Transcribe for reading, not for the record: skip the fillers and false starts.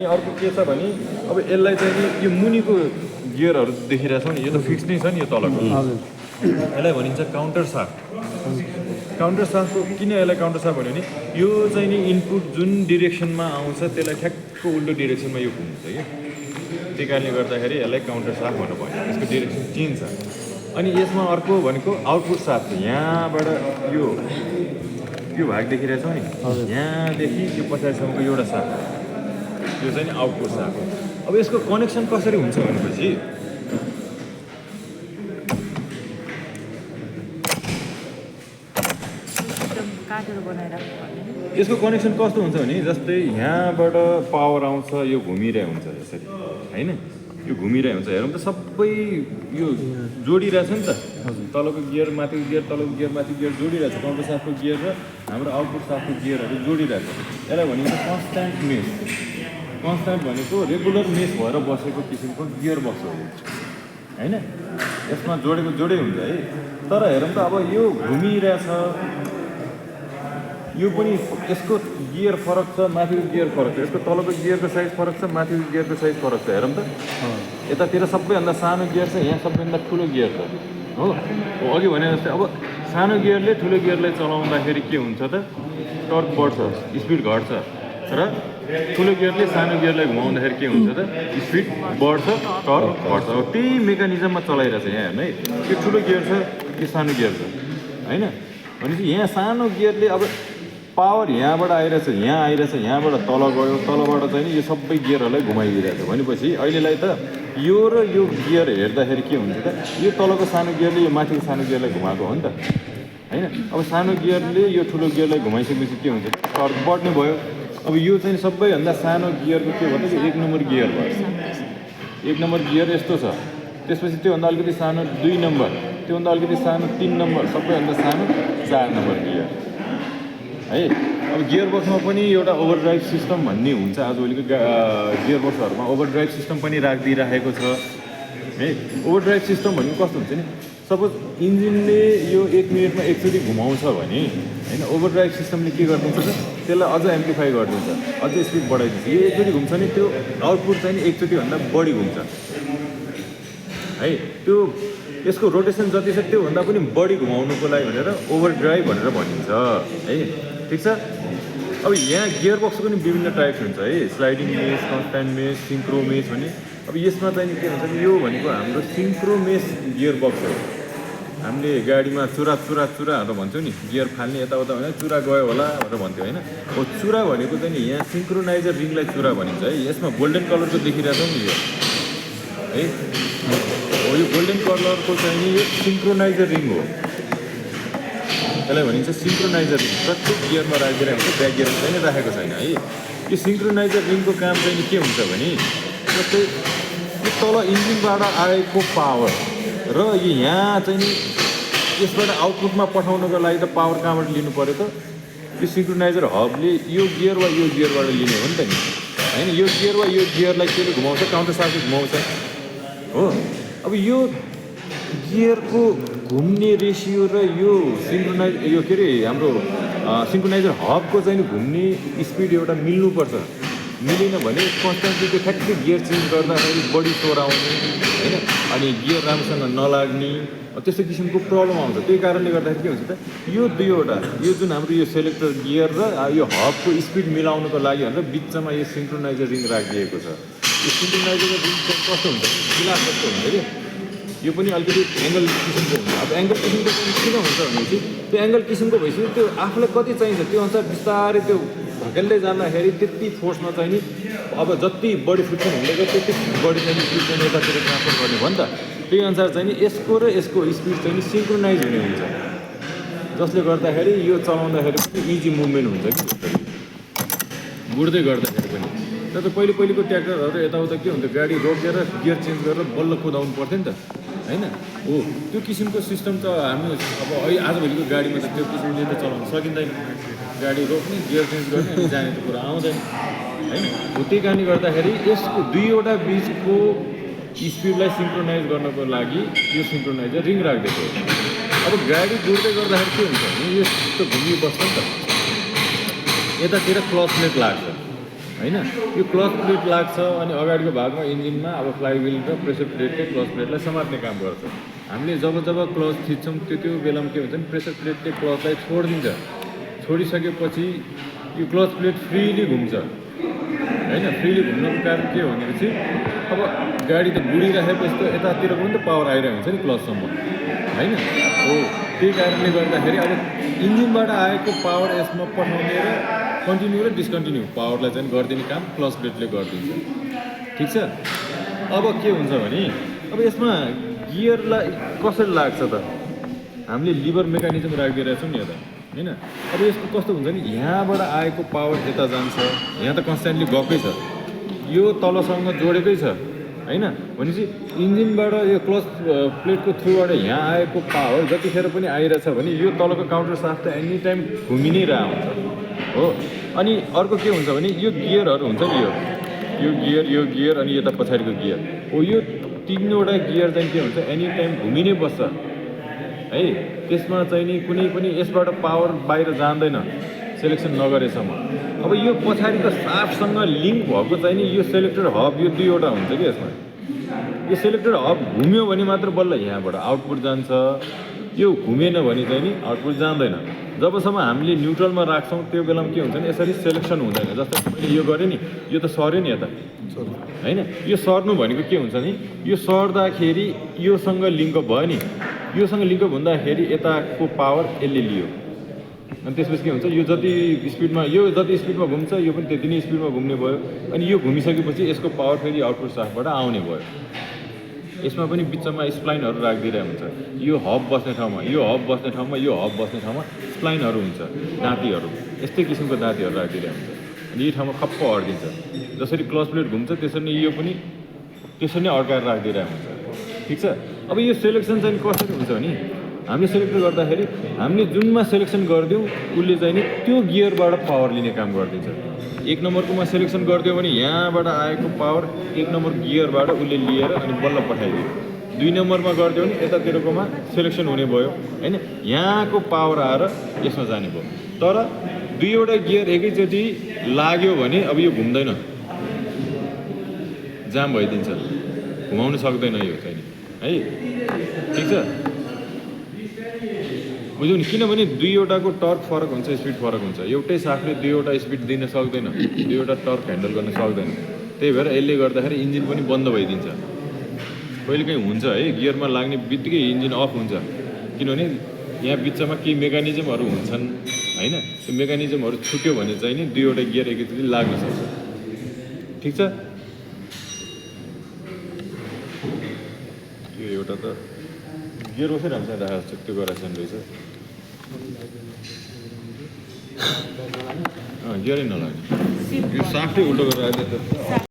अर्को के छ भने अब यसलाई चाहिँ नि यो मुनिको गियरहरू देखिरहेछौँ नि यो त फिक्स नै छ नि यो तलको यसलाई भनिन्छ काउन्टर साफ्ट काउन्टर साफ्टको किन यसलाई काउन्टर साफ्ट भन्यो भने यो चाहिँ नि इनपुट जुन डिरेक्सनमा आउँछ त्यसलाई ठ्याक्क उल्टो डिरेक्सनमा यो घुम्छ कि त्यही कारणले गर्दाखेरि यसलाई काउन्टर साफ्ट भन्नु पर्यो यसको डिरेक्सन चेन्ज छ अनि यसमा अर्को भनेको आउटपुट साफ्ट यहाँबाट यो भाग देखिरहेछौँ नि यहाँदेखि यो पछाडिसम्मको एउटा साफ्ट यो चाहिँ नि आउटपुट साफ्ट अब यसको कनेक्सन कसरी हुन्छ भनेपछि यसको कनेक्सन कस्तो हुन्छ भने जस्तै यहाँबाट पावर आउँछ यो घुमिरहेको हुन्छ यसरी होइन यो घुमिरहेको हुन्छ हेरौँ त सबै यो जोडिरहेछ नि त तलको गियर माथिको गियर तलको गियर माथि गियर जोडिरहेछ काउन्टर साफ्टको गियर र हाम्रो आउटपुट साफ्टको गियरहरू जोडिरहेछ यसलाई भनिन्छ कन्स्ट्यान्ट मेस कन्स्ट्यान्ट भनेको रेगुलर मेस भएर बसेको किसिमको गियर बक्स हो होइन यसमा जोडै हुन्छ है तर हेरौँ त अब यो घुमिरहेछ यो पनि यसको गियर फरक छ माथिको गियर फरक छ यसको तलको गियरको साइज फरक छ माथिको गियरको साइज फरक छ हेरौँ त यतातिर सबैभन्दा सानो गियर छ यहाँ सबैभन्दा ठुलो गियर छ हो अघि भने जस्तै अब सानो गियरले ठुलो गियरलाई चलाउँदाखेरि के हुन्छ त टर्क बढ्छ स्पिड घट्छ र ठुलो गियरले सानो गियरलाई घुमाउँदाखेरि के हुन्छ त स्पिड बढ्छ टर्क घट्छ अब त्यही मेकानिजममा चलाइरहेछ यहाँ हेर्नु है यो ठुलो गियर छ यो सानो गियर छ होइन भनेपछि यहाँ सानो गियरले अब पावर यहाँबाट आइरहेछ यहाँबाट तल गयो तलबाट चाहिँ नि यो सबै गियरहरूलाई घुमाइदिइरहेछ भनेपछि अहिलेलाई त यो र यो गियर हेर्दाखेरि के हुन्छ त यो तलको सानो गियरले यो माथिको सानो गियरलाई घुमाएको हो नि त होइन अब सानो गियरले यो ठुलो गियरलाई घुमाइसकेपछि के हुन्छ टर्क बढ्ने भयो अब यो चाहिँ सबैभन्दा सानो गियरको के भन्दा यो 1 नम्बर गियर भयो 1 नम्बर गियर यस्तो छ त्यसपछि त्योभन्दा अलिकति सानो 2 नम्बर त्योभन्दा अलिकति सानो 3 नम्बर सबैभन्दा सानो 4 नम्बर गियर है अब गियर बक्समा पनि एउटा ओभरड्राइभ सिस्टम भन्ने हुन्छ आजभोलिको गियर बक्सहरूमा ओभरड्राइभ सिस्टम पनि राखिदिइराखेको छ है ओभरड्राइभ सिस्टम भनेको कस्तो हुन्छ नि सपोज इन्जिनले यो 1 मिनटमा एकचोटि घुमाउँछ भने होइन ओभरड्राइभ सिस्टमले के गरिदिन्छ त त्यसलाई अझ एम्प्लिफाई गरिदिन्छ अझ स्पिड बढाइदिन्छ यो एकचोटि घुम्छ नि त्यो आउटपुट चाहिँ नि एकचोटिभन्दा बढी घुम्छ है त्यो यसको रोटेसन जति छ त्योभन्दा पनि बढी घुमाउनुको लागि भनेर ओभरड्राइभ भनेर भनिन्छ है ठिक छ अब यहाँ गियर बक्सको पनि विभिन्न टाइप्स हुन्छ है sliding mesh constant mesh synchro mesh भने अब यसमा चाहिँ के हुन्छ नि यो भनेको हाम्रो सिङ्क्रो मेस गियर बक्स हो हामीले गाडीमा चुरा भन्छौँ नि गियर फाल्ने यताउता भने चुरा गयो होला भनेर भन्थ्यो होइन हो चुरा भनेको चाहिँ नि यहाँ सिङ्क्रोनाइजर रिङलाई चुरा भनिन्छ है यसमा गोल्डन कलरको देखिरहेको नि यो है हो यो गोल्डन कलरको चाहिँ नि यो सिङ्क्रोनाइजर रिङ हो यसलाई भनिन्छ सिङ्क्रोनाइजर रिङ प्रत्येक गियरमा राखिदिरहेको हुन्छ ब्याक गियरमा चाहिँ राखेको छैन है यो सिङ्क्रोनाइजर रिङको काम चाहिँ नि के हुन्छ भने जस्तै यो तल इन्जिनबाट आएको पावर र यो यहाँ चाहिँ नि यसबाट आउटपुटमा पठाउनको लागि त पावर कहाँबाट लिनु पऱ्यो त यो सिङ्क्रोनाइजर हबले यो गियर वा यो गियरबाट लिने हो नि त नि होइन यो गियर वा यो गियरलाई केले घुमाउँछ काउन्टर साफ्टले घुमाउँछ हो अब यो गियरको घुम्ने रेसियो र यो यो के अरे हाम्रो सिङ्क्रोनाइजर हबको चाहिँ घुम्ने स्पिड एउटा मिल्नुपर्छ मिलेन भने कन्स्ट्यान्टली त्यो ठ्याक्कै गियर चेन्ज गर्दाखेरि बढी चोर आउने होइन अनि गियर राम्रोसँग नलाग्ने त्यस्तो किसिमको प्रब्लम आउँछ त्यही कारणले गर्दाखेरि के हुन्छ त यो दुईवटा यो जुन हाम्रो यो सेलेक्टर गियर र यो हबको स्पिड मिलाउनुको लागि भनेर बिचमा यो सिङ्क्रोनाइजर रिङ राखिदिएको छ यो सिङ्क्रोनाइजर रिङ चाहिँ कस्तो हुन्छ गिलास जस्तो हुन्छ कि यो पनि अलिकति एङ्गल किसिमको हुन्छ अब एङ्गल किसिमको किन हुन्छ भनेपछि त्यो एङ्गल किसिमको भइसक्यो त्यो आफूलाई कति चाहिन्छ त्यो अनुसार बिस्तारै त्यो धकेल्दै जाँदाखेरि त्यति फोर्समा चाहिँ नि अब जति बढी फ्रिक्सन हुँदै गयो त्यति बढी चाहिँ स्पिड चाहिँ यतातिर ट्रान्सफर गर्ने भयो नि त त्यही अनुसार चाहिँ नि यसको र यसको स्पिड चाहिँ नि सिङ्क्रोनाइज हुने हुन्छ जसले गर्दाखेरि यो चलाउँदाखेरि पनि इजी मुभमेन्ट हुन्छ कि गुड्दै गर्दाखेरि पनि तर पहिलेको ट्र्याक्टरहरू यताउता के हुन्छ गाडी रोकेर गियर चेन्ज गरेर बल्ल कुदाउनु पर्थ्यो नि त होइन हो त्यो किसिमको सिस्टम त हामी अब आजभोलिको गाडीमा त त्यो किसिमले त चलाउनु सकिँदैन गाडी रोक्ने गियर चेन्ज गर्ने अनि जाने त कुरा आउँदैन होइन हो त्यही कारणले गर्दाखेरि यसको दुईवटा बिचको स्पिडलाई सिङ्क्रोनाइज गर्नको लागि यो सिङ्क्रोनाइजर रिङ राखिदिएको अब गाडी गुड्दै गर्दाखेरि के हुन्छ भने यस्तो घुमिबस्छ नि त यतातिर क्लच प्लेट लाग्छ होइन। यो क्लच प्लेट लाग्छ अनि अगाडिको भागमा इन्जिनमा अब फ्लाइव्हिल र प्रेसर प्लेटले क्लच प्लेटलाई समात्ने काम गर्छ। हामीले जब क्लच थिच्छौँ त्यो बेलामा के हुन्छ भने प्रेसर प्लेटले क्लचलाई छोडिदिन्छ। छोडिसकेपछि यो क्लच प्लेट फ्रिली घुम्छ होइन। फ्रिली घुम्नुको कारण के हो भनेपछि अब गाडी त बुढिराखेपछि त यतातिर पनि त पावर आइरहेको हुन्छ नि क्लचसम्म होइन। हो त्यही कारणले गर्दाखेरि अब इन्जिनबाट आएको पावर यसमा पठाउने र कन्टिन्यू र डिस्कन्टिन्यू पावरलाई चाहिँ गरिदिने काम क्लच प्लेटले गरिदिन्छ। ठिक छ। अब के हुन्छ भने अब यसमा गियरलाई कसरी लाग्छ त हामीले लिभर मेकानिजम राखिदिइरहेछौँ नि यता होइन। अब यसको कस्तो हुन्छ नि यहाँबाट आएको पावर यता जान्छ, यहाँ त कन्स्ट्यान्टली गएकै छ, यो तलसँग जोडेकै छ होइन। भनेपछि इन्जिनबाट यो क्लच प्लेटको थ्रुबाट यहाँ आएको पावर जतिखेर पनि आइरहेछ भने यो तलको काउन्टर साफ्ट त एनी टाइम घुमि नै रहेको हुन्छ हो। अनि अर्को के हुन्छ भने यो गियरहरू हुन्छ नि यो गियर अनि यता पछाडिको गियर हो। यो तिनवटा गियर चाहिँ के हुन्छ एनी टाइम घुमि नै बस्छ है। त्यसमा चाहिँ नि कुनै पनि यसबाट पावर बाहिर जाँदैन सेलेक्सन नगरेसम्म। अब यो पछाडिको साफ्टसँग लिङ्क भएको चाहिँ नि यो सेलेक्टेड हब यो दुईवटा हुन्छ कि यसमा। यो सेलेक्टेड हब घुम्यो भने मात्र बल्ल यहाँबाट आउटपुट जान्छ, यो घुमेन भने चाहिँ नि आउटपुट जाँदैन। जबसम्म हामीले न्युट्रलमा राख्छौँ त्यो बेलामा के हुन्छ नि यसरी सेलेक्सन हुँदैन। जस्तै मैले यो गरेँ नि यो त सर्यो नि यता होइन। यो सर्नु भनेको के हुन्छ नि यो सर्दाखेरि योसँग लिङ्क भयो नि, योसँग लिङ्क हुँदाखेरि यताको पावर यसले लियो अनि त्यसपछि के हुन्छ यो जति स्पिडमा घुम्छ यो पनि त्यति नै स्पिडमा घुम्ने भयो। अनि यो घुमिसकेपछि यसको पावर फेरि आउटपुट साफ्टबाट आउने भयो। यसमा पनि बिचमा स्प्लाइनहरू राखिदिरहेको हुन्छ। यो हब बस्ने ठाउँमा यो हब बस्ने ठाउँमा यो हब बस्ने ठाउँमा स्प्लाइनहरू हुन्छ, दाँतीहरू यस्तै किसिमको दाँतीहरू राखिदिरहेको हुन्छ। अनि यो ठाउँमा खप्प अड्किन्छ। जसरी क्लच प्लेट घुम्छ त्यसरी नै यो पनि त्यसरी नै अड्काएर राखिदिरहेको हुन्छ। ठिक छ। अब यो सेलेक्सन चाहिँ कसरी हुन्छ भने हामीले सेलेक्ट गर्दाखेरि हामीले जुनमा सेलेक्सन गरिदिउँ उसले चाहिँ नि त्यो गियरबाट पावर लिने काम गरिदिन्छ। 1 नम्बरकोमा सेलेक्सन गरिदियो भने यहाँबाट आएको पावर 1 नम्बर गियरबाट उसले लिएर अनि बल्ल पठाइदियो। 2 नम्बरमा गरिदियो भने यतातिरकोमा सेलेक्सन हुने भयो होइन। यहाँको पावर आएर यसमा जाने भयो। तर दुईवटा गियर एकैचोटि लाग्यो भने अब यो घुम्दैन, जाम भइदिन्छ, घुमाउनु सक्दैन यो चाहिँ है। ठिक छ। बुझ्यौ नि किनभने दुईवटाको टर्क फरक हुन्छ, स्पिड फरक हुन्छ। एउटै साफले दुईवटा स्पिड दिन सक्दैन, दुईवटा टर्क ह्यान्डल गर्न सक्दैन। त्यही भएर यसले गर्दाखेरि इन्जिन पनि बन्द भइदिन्छ। कहिलेकाहीँ हुन्छ है गियरमा लाग्ने बित्तिकै इन्जिन अफ हुन्छ किनभने यहाँ बिचमा केही मेकानिजमहरू हुन्छन् होइन। त्यो मेकानिजमहरू छुट्यो भने चाहिँ नि दुईवटा गियर एकैचोटि लाग्न सक्छ। ठिक छ। यो एउटा त गियर कसरी राम्रोसँग राखेको छ त्यो गराइसन रहेछ। गियरै नलाग्ने यो साफ्टै उल्टो गरेर